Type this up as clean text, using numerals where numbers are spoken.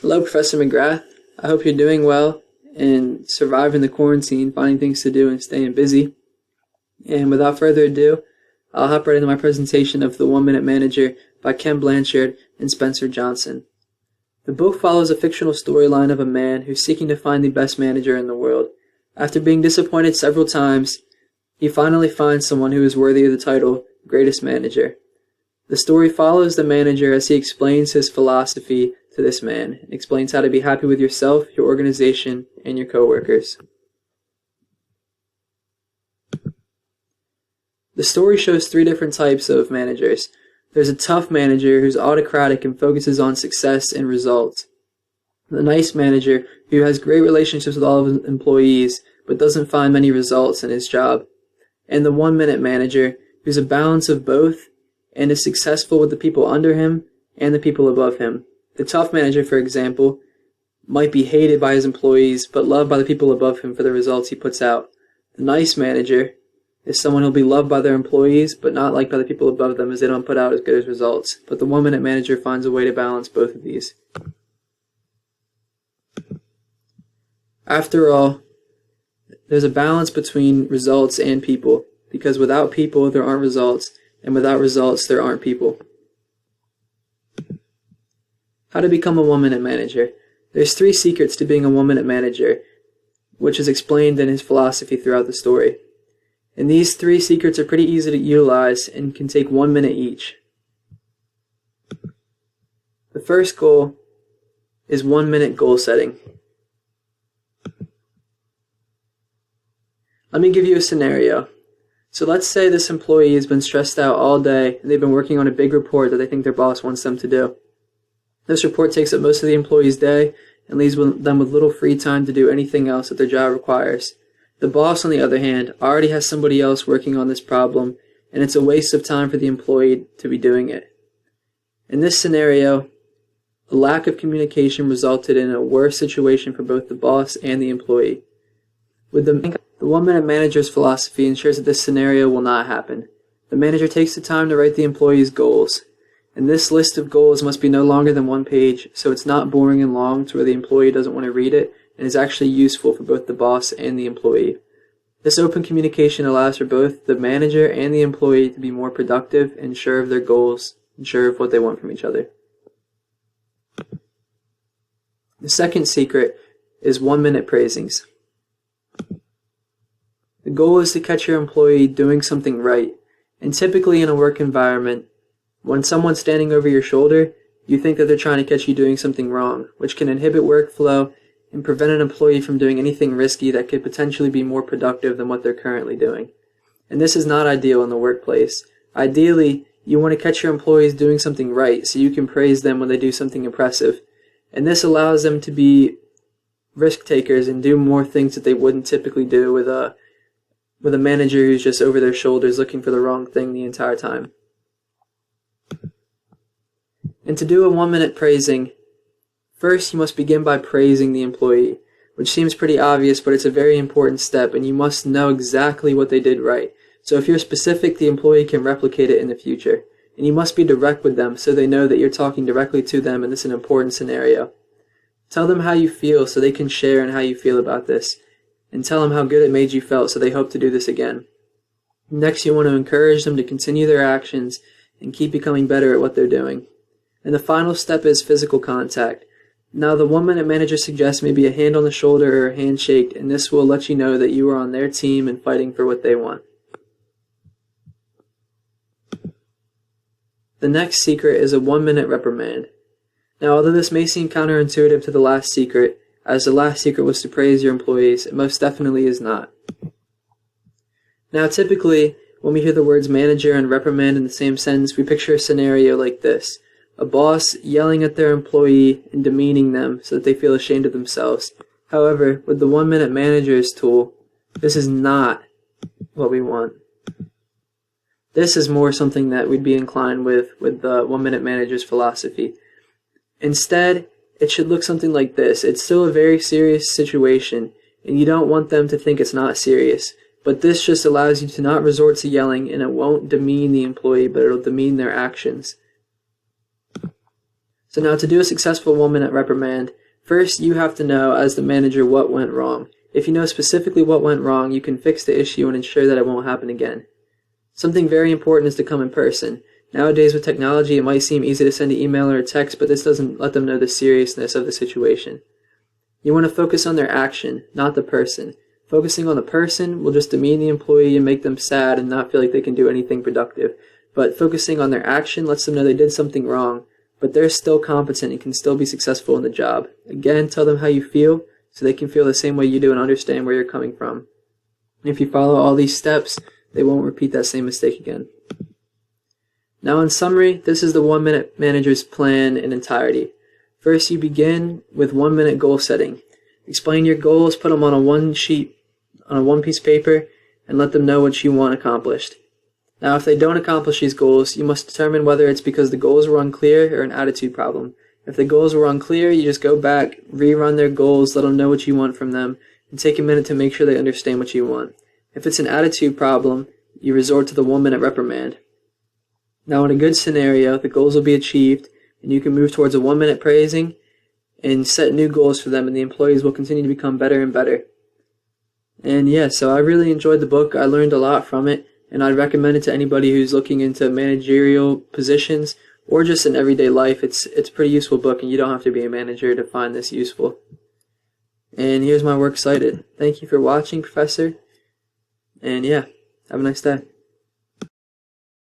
Hello, Professor McGrath. I hope you're doing well and surviving the quarantine, finding things to do and staying busy. And without further ado, I'll hop right into my presentation of The 1 Minute Manager by Ken Blanchard and Spencer Johnson. The book follows a fictional storyline of a man who's seeking to find the best manager in the world. After being disappointed several times, he finally finds someone who is worthy of the title Greatest Manager. The story follows the manager as he explains his philosophy to this man and explains how to be happy with yourself, your organization, and your coworkers. The story shows three different types of managers. There's a tough manager who's autocratic and focuses on success and results. The nice manager who has great relationships with all of his employees but doesn't find many results in his job. And the 1 minute manager who's a balance of both and is successful with the people under him and the people above him. The tough manager, for example, might be hated by his employees but loved by the people above him for the results he puts out. The nice manager is someone who'll be loved by their employees but not liked by the people above them as they don't put out as good as results. But the 1 minute manager finds a way to balance both of these. After all, there's a balance between results and people, because without people there aren't results, and without results there aren't people. How to become a 1 minute manager. There's 3 secrets to being a 1 minute manager, which is explained in his philosophy throughout the story. And these 3 secrets are pretty easy to utilize and can take 1 minute each. The first goal is 1 minute goal setting. Let me give you a scenario. So let's say this employee has been stressed out all day and they've been working on a big report that they think their boss wants them to do. This report takes up most of the employee's day and leaves them with little free time to do anything else that their job requires. The boss, on the other hand, already has somebody else working on this problem, and it's a waste of time for the employee to be doing it. In this scenario, a lack of communication resulted in a worse situation for both the boss and the employee. With the 1 minute manager's philosophy ensures that this scenario will not happen. The manager takes the time to write the employee's goals, and this list of goals must be no longer than 1 page, so it's not boring and long to where the employee doesn't want to read it, and is actually useful for both the boss and the employee. This open communication allows for both the manager and the employee to be more productive and sure of their goals and sure of what they want from each other. The second secret is 1 minute praisings. The goal is to catch your employee doing something right, and typically in a work environment, when someone's standing over your shoulder, you think that they're trying to catch you doing something wrong, which can inhibit workflow and prevent an employee from doing anything risky that could potentially be more productive than what they're currently doing. And this is not ideal in the workplace. Ideally, you want to catch your employees doing something right so you can praise them when they do something impressive. And this allows them to be risk takers and do more things that they wouldn't typically do with a manager who's just over their shoulders looking for the wrong thing the entire time. And to do a 1 minute praising, first you must begin by praising the employee, which seems pretty obvious, but it's a very important step, and you must know exactly what they did right. So if you're specific, the employee can replicate it in the future. And you must be direct with them so they know that you're talking directly to them and this is an important scenario. Tell them how you feel so they can share in how you feel about this, and tell them how good it made you feel so they hope to do this again. Next, you want to encourage them to continue their actions and keep becoming better at what they're doing. And the final step is physical contact. Now, the 1 minute manager suggests maybe a hand on the shoulder or a handshake, and this will let you know that you are on their team and fighting for what they want. The next secret is a 1 minute reprimand. Now, although this may seem counterintuitive to the last secret, as the last secret was to praise your employees, it most definitely is not. Now, typically, when we hear the words manager and reprimand in the same sentence, we picture a scenario like this. A boss yelling at their employee and demeaning them so that they feel ashamed of themselves. However, with the 1 minute manager's tool, this is not what we want. This is more something that we'd be inclined with the 1 minute manager's philosophy. Instead, it should look something like this. It's still a very serious situation, and you don't want them to think it's not serious. But this just allows you to not resort to yelling, and it won't demean the employee, but it'll demean their actions. So now to do a successful 1-minute reprimand, first you have to know as the manager what went wrong. If you know specifically what went wrong, you can fix the issue and ensure that it won't happen again. Something very important is to come in person. Nowadays with technology, it might seem easy to send an email or a text, but this doesn't let them know the seriousness of the situation. You want to focus on their action, not the person. Focusing on the person will just demean the employee and make them sad and not feel like they can do anything productive. But focusing on their action lets them know they did something wrong, but they're still competent and can still be successful in the job. Again, tell them how you feel so they can feel the same way you do and understand where you're coming from. And if you follow all these steps, they won't repeat that same mistake again. Now in summary, this is the 1-minute manager's plan in entirety. First, you begin with 1-minute goal setting. Explain your goals, put them on a one piece of paper, and let them know what you want accomplished. Now, if they don't accomplish these goals, you must determine whether it's because the goals were unclear or an attitude problem. If the goals were unclear, you just go back, rerun their goals, let them know what you want from them, and take a minute to make sure they understand what you want. If it's an attitude problem, you resort to the 1-minute reprimand. Now, in a good scenario, the goals will be achieved, and you can move towards a 1-minute praising and set new goals for them, and the employees will continue to become better and better. And yeah, so I really enjoyed the book. I learned a lot from it, and I'd recommend it to anybody who's looking into managerial positions or just in everyday life. It's a pretty useful book, and you don't have to be a manager to find this useful. And here's my works cited. Thank you for watching, Professor. And yeah, have a nice day.